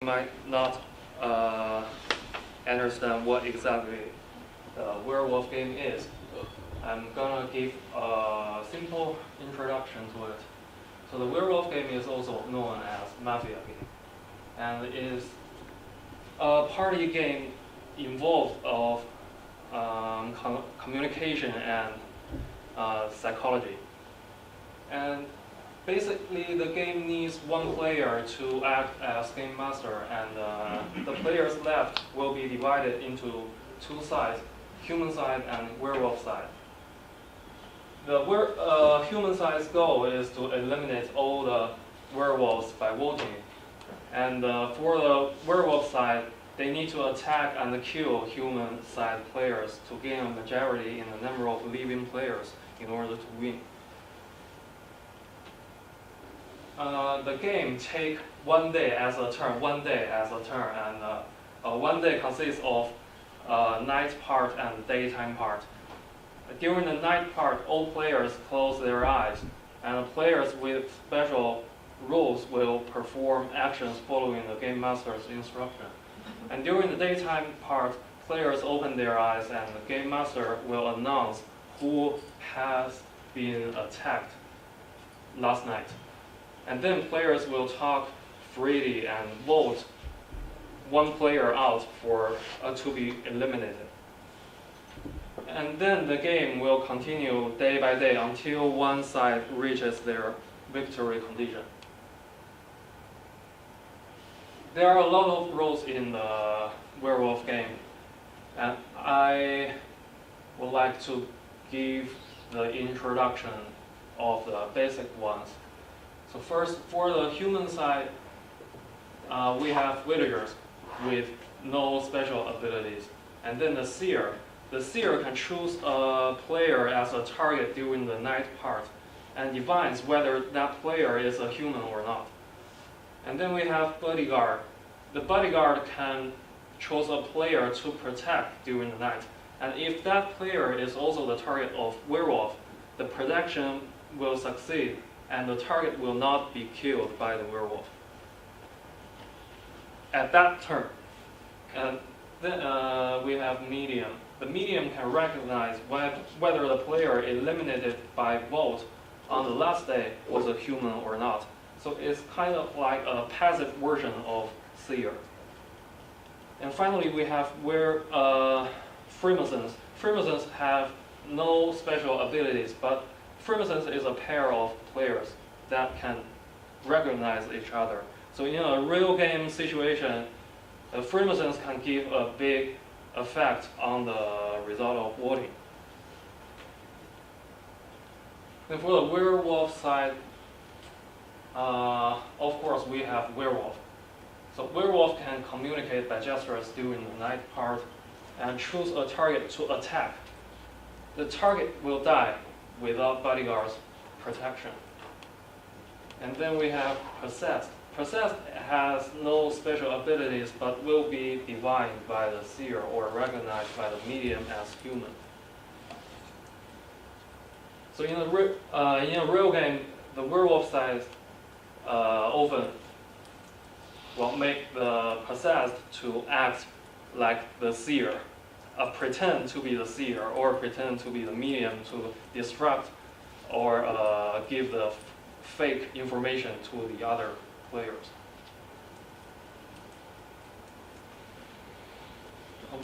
might not understand what exactly the werewolf game is. I'm gonna give a simple introduction to it. So the werewolf game is also known as mafia game, and it is a party game involved of communication and psychology. And basically, the game needs one player to act as game master, and the players left will be divided into two sides, human side and werewolf side. The human side's goal is to eliminate all the werewolves by voting, and for the werewolf side, they need to attack and kill human side players to gain a majority in the number of living players in order to win. The game takes one day as a turn, and one day consists of night part and daytime part. During the night part, all players close their eyes, and players with special rules will perform actions following the game master's instruction. And during the daytime part, players open their eyes, and the game master will announce who has been attacked last night. And then players will talk freely and vote one player out to be eliminated. And then the game will continue day by day until one side reaches their victory condition. There are a lot of rules in the werewolf game, and I would like to give the introduction of the basic ones. So first, for the human side, we have villagers with no special abilities. And then the seer. The seer can choose a player as a target during the night part and defines whether that player is a human or not. And then we have bodyguard. The bodyguard can choose a player to protect during the night. And if that player is also the target of werewolf, the protection will succeed and the target will not be killed by the werewolf at that turn. And then we have medium. The medium can recognize whether the player eliminated by vote on the last day was a human or not. So it's kind of like a passive version of seer. And finally, we have Freemasons. Freemasons have no special abilities, but Freemasons is a pair of players that can recognize each other. So in a real game situation, Freemasons can give a big effect on the result of voting. And for the werewolf side, of course we have werewolf. So werewolf can communicate by gestures during the night part and choose a target to attack. The target will die without bodyguard's protection. And then we have possessed. Possessed has no special abilities but will be divined by the seer or recognized by the medium as human. So in a real game, the werewolf side often will make the possessed to act like the seer, pretend to be the seer or pretend to be the medium to disrupt or give the fake information to the other players.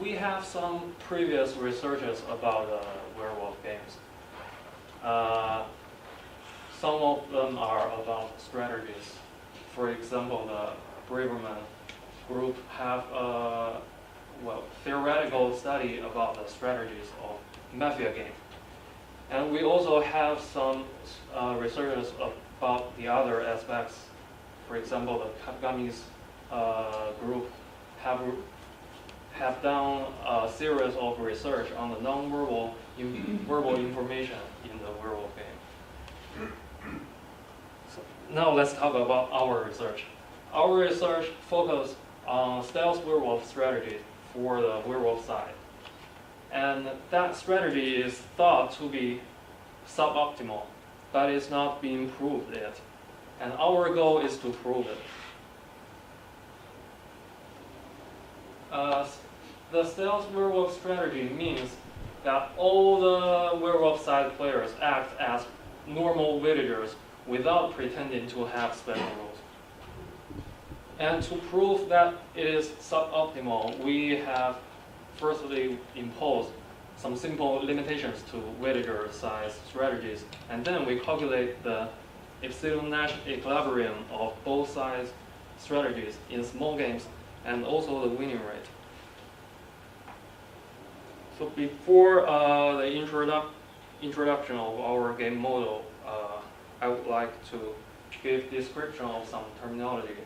We have some previous researches about werewolf games. Some of them are about strategies. For example, the Braverman group have a theoretical study about the strategies of mafia game. And we also have some researches about the other aspects. For example, the Kagami's group have done a series of research on the non-verbal verbal information in the werewolf game. So now let's talk about our research. Our research focused on stealth werewolf strategy for the werewolf side. And that strategy is thought to be suboptimal, but it's not being proved yet. And our goal is to prove it. The stealth werewolf strategy means that all the werewolf side players act as normal villagers without pretending to have special rules. And to prove that it is suboptimal, we have firstly imposed some simple limitations to villager size strategies, and then we calculate the epsilon-Nash equilibrium of both sides strategies in small games and also the winning rate. So before the introduction of our game model, I would like to give description of some terminology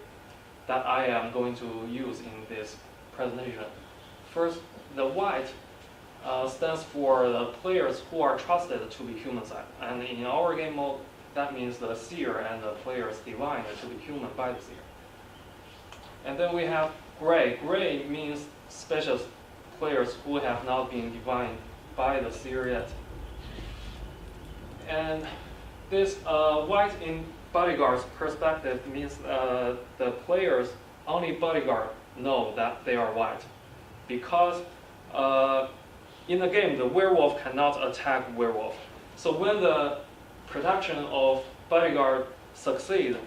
that I am going to use in this presentation. First, the white stands for the players who are trusted to be human side. And in our game mode, that means the seer and the players divined to be human by the seer. And then we have gray. Gray means special players who have not been divined by the seer yet. And this white in bodyguard's perspective means the players, only bodyguard, know that they are white. Because in the game, the werewolf cannot attack werewolf. So when the protection of bodyguard succeeds,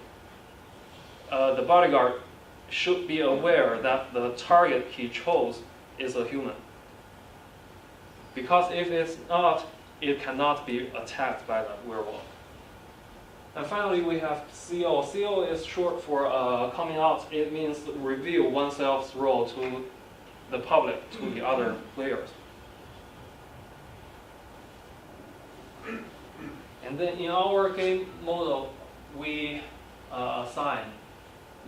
the bodyguard should be aware that the target he chose is a human. Because if it's not, it cannot be attacked by the werewolf. And finally, we have CO. CO is short for coming out. It means reveal oneself's role to the public, to the other players. And then in our game model, we assign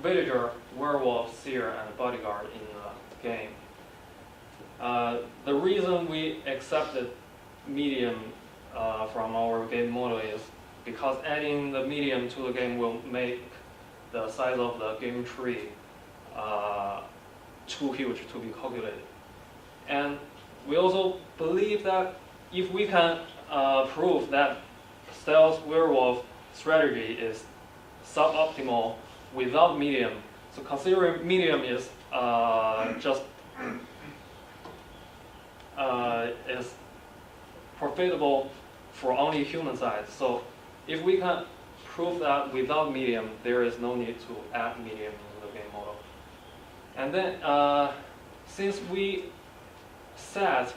villager, werewolf, seer, and bodyguard in the game. The reason we accepted medium from our game model is because adding the medium to the game will make the size of the game tree too huge to be calculated. And we also believe that if we can prove that stealth werewolf strategy is suboptimal without medium, so considering medium is just is profitable for only human side. So if we can prove that without medium, there is no need to add medium into the game model. And then since we set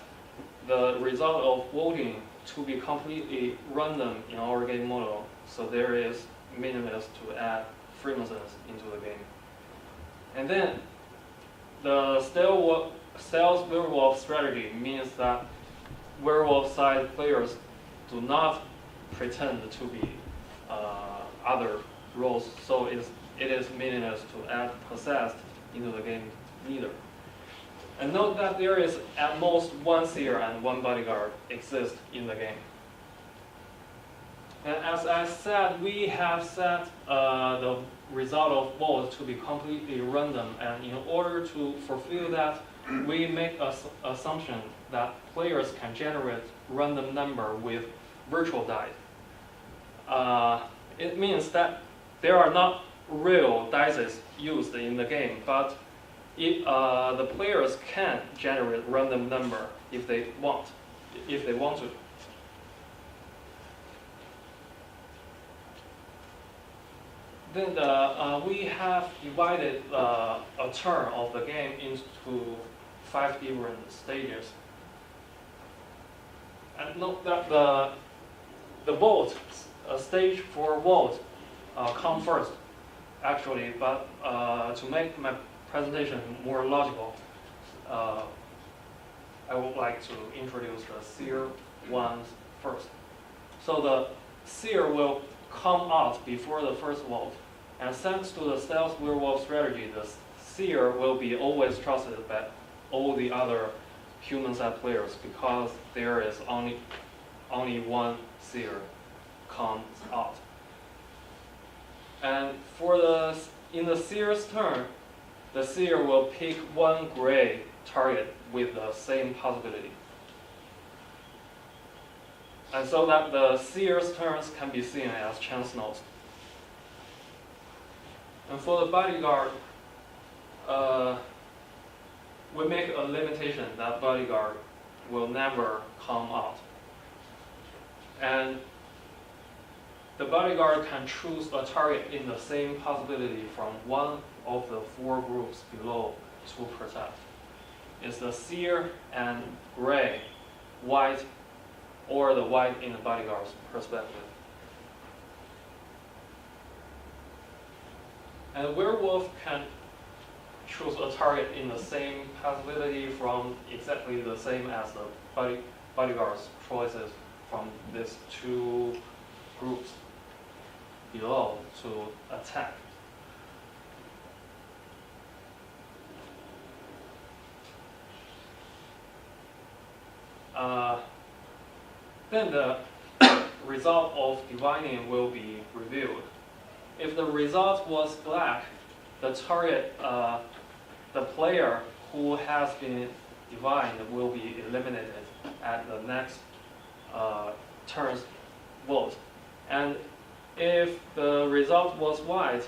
the result of voting to be completely random in our game model, so there is meaningless to add Freemasons into the game. And then the stealth werewolf strategy means that werewolf side players do not pretend to be other roles, so it is meaningless to add possessed into the game neither. And note that there is at most one seer and one bodyguard exist in the game. And as I said, we have set the result of vote to be completely random, and in order to fulfill that, we make an assumption that players can generate random number with virtual dice. It means that there are not real dice used in the game, but the players can generate random number if they want to. Then we have divided a turn of the game into 5 different stages. And note that the vote, stage for vote, come first, actually. But to make my presentation more logical, I would like to introduce the seer ones first. So the seer will come out before the first vote, and thanks to the stealth werewolf strategy, the seer will be always trusted by all the other human side players because there is only one seer comes out. And in the seer's turn, the seer will pick one gray target with the same possibility. And so that the seer's turns can be seen as chance notes. And for the bodyguard, we make a limitation that bodyguard will never come out. And the bodyguard can choose a target in the same possibility from one of the 4 groups below to protect. It's the seer and gray, white, or the white in the bodyguard's perspective. And werewolf can choose a target in the same possibility from exactly the same as the bodyguard's choices from these 2 groups below to attack. Then the result of divining will be revealed. If the result was black, the target, the player who has been divined will be eliminated at the next turn's vote. And if the result was white,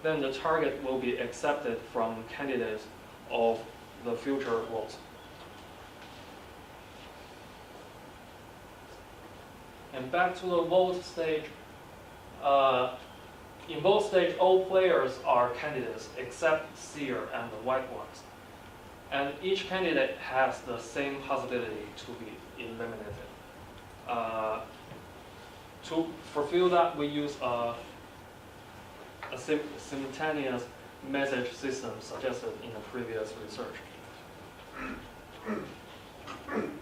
then the target will be accepted from candidates of the future votes. And back to the vote stage. In both stages, all players are candidates except seer and the white ones. And each candidate has the same possibility to be eliminated. To fulfill that, we use a simultaneous message system suggested in the previous research.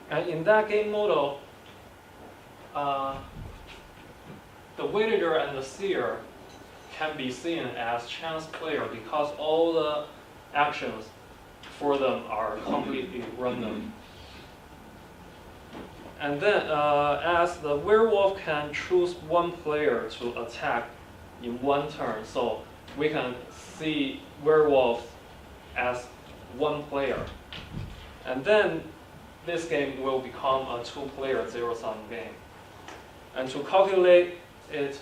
And in that game model, the villager and the seer can be seen as chance player because all the actions for them are completely random. And then, as the werewolf can choose one player to attack in one turn, so we can see werewolf as one player. And then this game will become a 2-player zero-sum game. And to calculate it,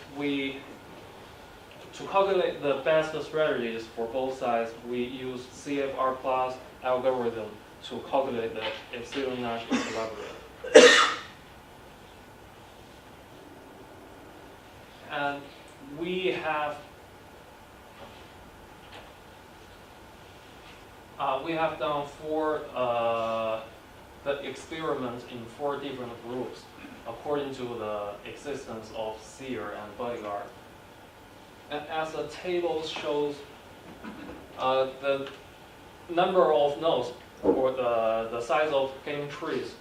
to calculate the best strategies for both sides, we use CFR plus algorithm to calculate the epsilon Nash equilibrium. And we have done the experiment in 4 different groups according to the existence of seer and bodyguard. And as the table shows, the number of nodes or the size of game trees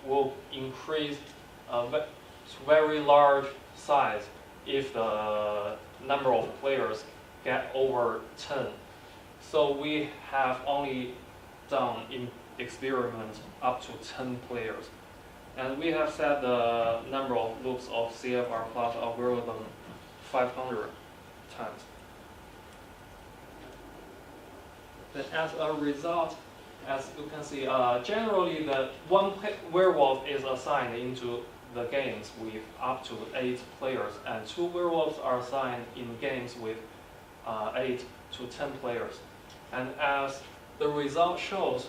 will increase to very large size if the number of players get over 10. So we have only done in experiments up to 10 players. And we have set the number of loops of CFR plus algorithm 500 times. Then as a result, as you can see, generally the one werewolf is assigned into the games with up to 8 players, and 2 werewolves are assigned in games with 8 to 10 players. And as the result shows,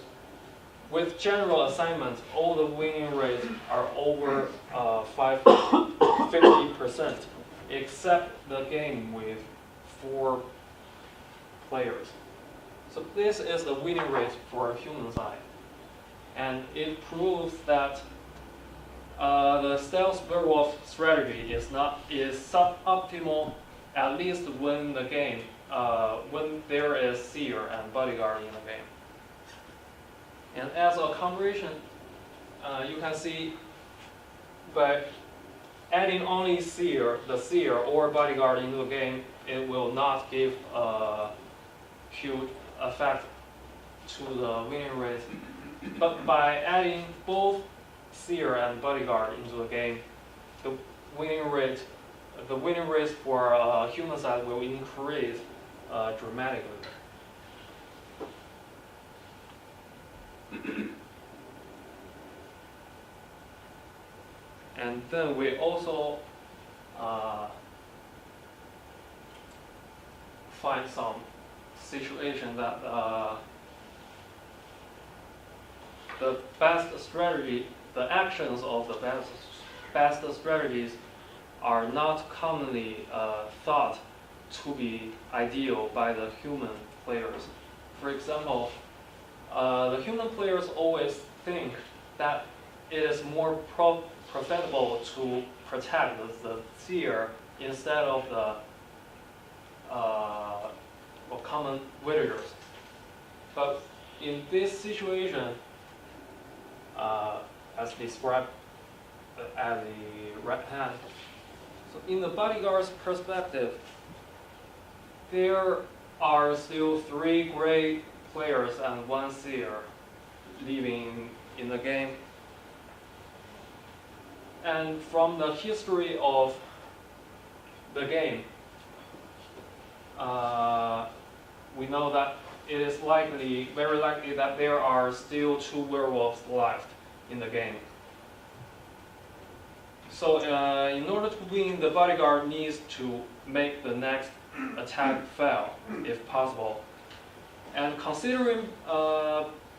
with general assignment, all the winning rates are over 50%, except the game with 4 players. So this is the winning rate for a human side. And it proves that the stealth werewolf strategy is suboptimal, at least when the game, when there is seer and bodyguard in the game. And as a comparison, you can see by adding only the seer or bodyguard into the game, it will not give a huge effect to the winning rate. But by adding both seer and bodyguard into the game, the winning rate for a human side will increase dramatically. And then we also find some situation that the best strategy, the actions of the best strategies are not commonly thought to be ideal by the human players. For example, the human players always think that it is more profitable to protect the seer instead of the common villagers. But in this situation, as described at the right hand, so in the bodyguard's perspective, there are still 3 gray players and 1 seer living in the game. And from the history of the game, we know that it is very likely that there are still 2 werewolves left in the game. So in order to win, the bodyguard needs to make the next attack fail, if possible. And considering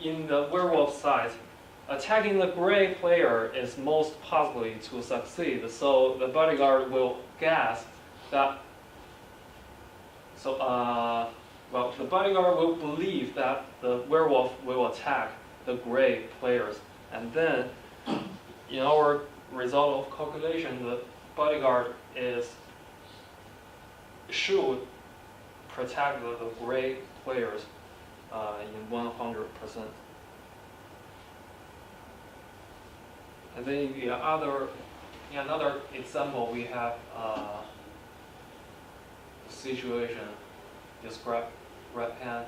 in the werewolf side, attacking the gray player is most possibly to succeed. So the bodyguard will guess that. So the bodyguard will believe that the werewolf will attack the gray players, and then, in our result of calculation, the bodyguard should protect the gray players in 100%. And then in another example, we have a situation described right hand.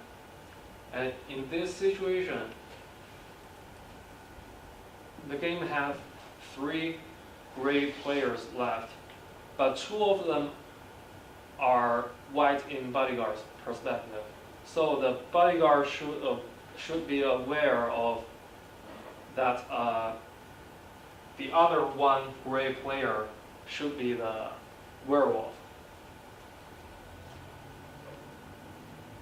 And in this situation, the game has 3 gray players left, but 2 of them are white in bodyguard's perspective. So the bodyguard should be aware of that the other 1 gray player should be the werewolf.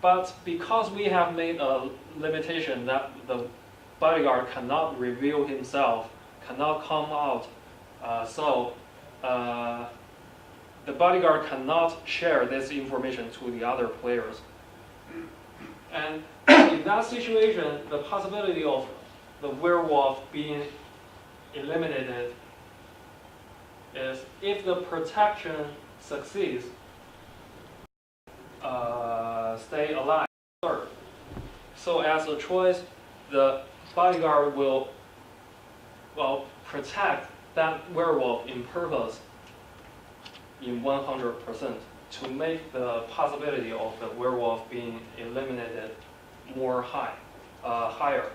But because we have made a limitation that the bodyguard cannot reveal himself, cannot come out, so the bodyguard cannot share this information to the other players. And in that situation, the possibility of the werewolf being eliminated is if the protection succeeds, stay alive. So as a choice, the bodyguard will protect that werewolf in purpose in 100% to make the possibility of the werewolf being eliminated higher.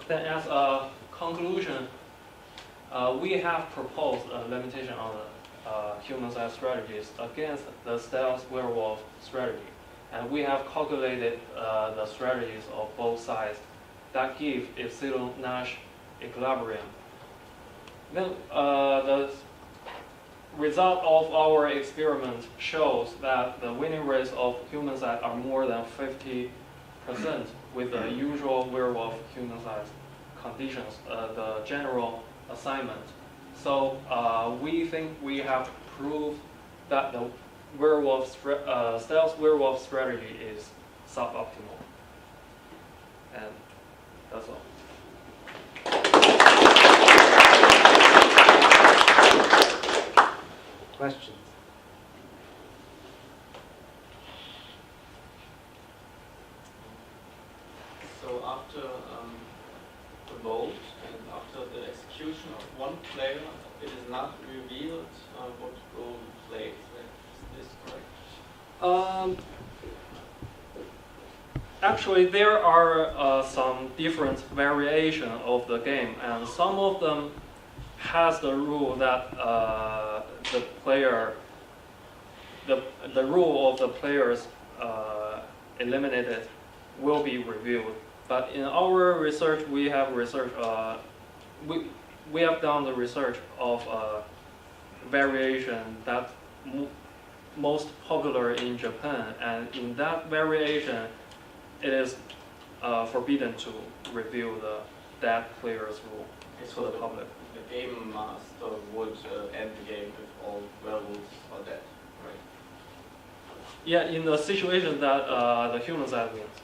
Then as a conclusion, we have proposed a limitation on the human side strategies against the stealth werewolf strategy. And we have calculated the strategies of both sides that give epsilon Nash equilibrium. Then the result of our experiment shows that the winning rates of human side are more than 50% with the usual werewolf human size conditions, the general assignment. So we think we have proved that the stealth werewolf strategy is suboptimal. And that's all. Questions? So after the vote and after the execution of 1 player, it is not revealed what role he plays. Is this correct? Actually, there are some different variation of the game, and some of them has the rule that the rule of the players eliminated will be revealed. But in our research, we have done the research of variation that most popular in Japan, and in that variation, it is forbidden to reveal that player's rule to the public. The game master would end the game if all werewolves are dead, right? Yeah, in the situation that the human side wins.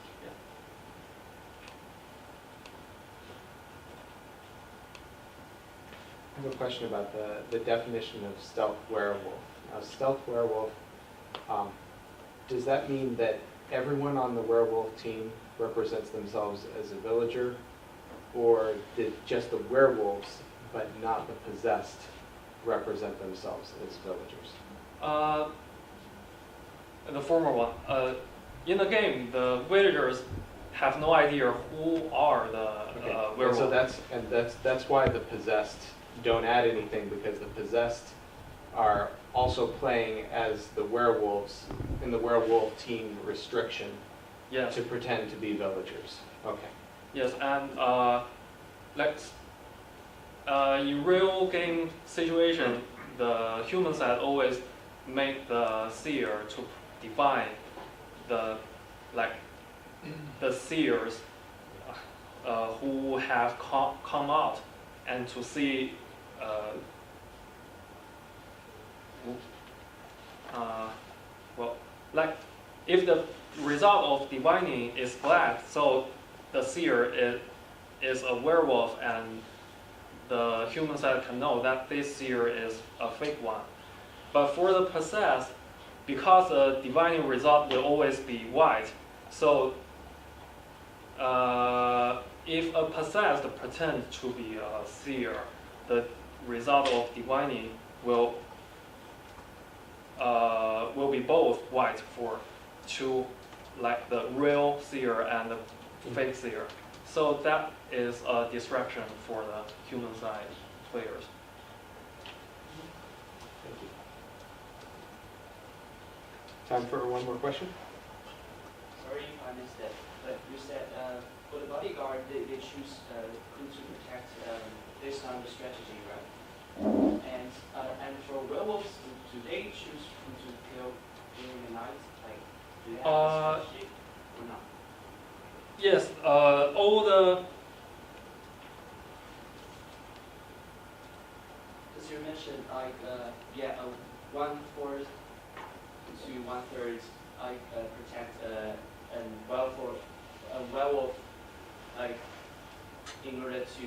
I have a question about the definition of stealth werewolf. Now, stealth werewolf, does that mean that everyone on the werewolf team represents themselves as a villager, or did just the werewolves, but not the possessed, represent themselves as villagers? The former one. In the game, the villagers have no idea who are the werewolves. And so that's why the possessed don't add anything, because the possessed are also playing as the werewolves in the werewolf team restriction. Yes. To pretend to be villagers. Okay. Yes, and in real game situation, the human side always make the seer to define the seers who have come out and to see if the result of divining is black, so the seer is a werewolf, and the human side can know that this seer is a fake one. But for the possessed, because the divining result will always be white, so if a possessed pretends to be a seer, the result of divining will be both white for two, like the real seer and the fake seer. So that is a distraction for the human side players. Thank you. Time for one more question? Sorry if I missed that, but you said for the bodyguard, they choose who to protect based on the strategy, right? And for werewolves, do they choose who to kill during the night? Like, do they have a strategy or not? Yes, all the. Because you mentioned like 1/4 to 1/3, protect a werewolf, like in order to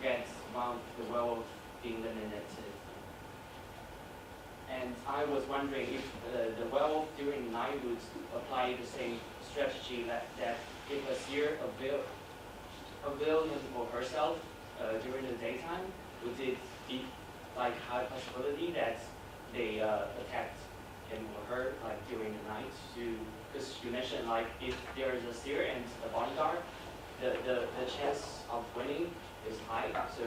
get one of the werewolf being eliminated. And I was wondering if the werewolf during the night would apply the same strategy that if a seer avail him or herself during the daytime, would it be like high possibility that they attacked him or her like during the night? Because you mentioned like if there is a seer and a bodyguard, the chance of winning is high. So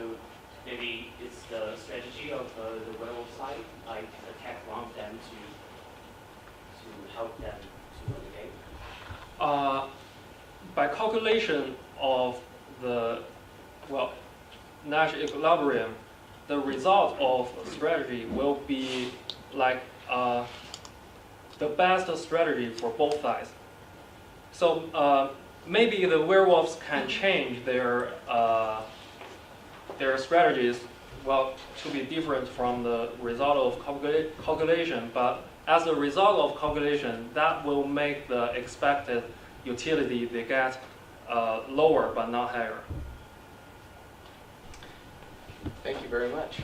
maybe it's the strategy of the werewolf side, like attack one of them to help them to win the game. By calculation of the Nash equilibrium, the result of strategy will be like the best strategy for both sides. So maybe the werewolves can change their strategies to be different from the result of calculation, but as a result of calculation, that will make the expected utility they get lower but not higher. Thank you very much.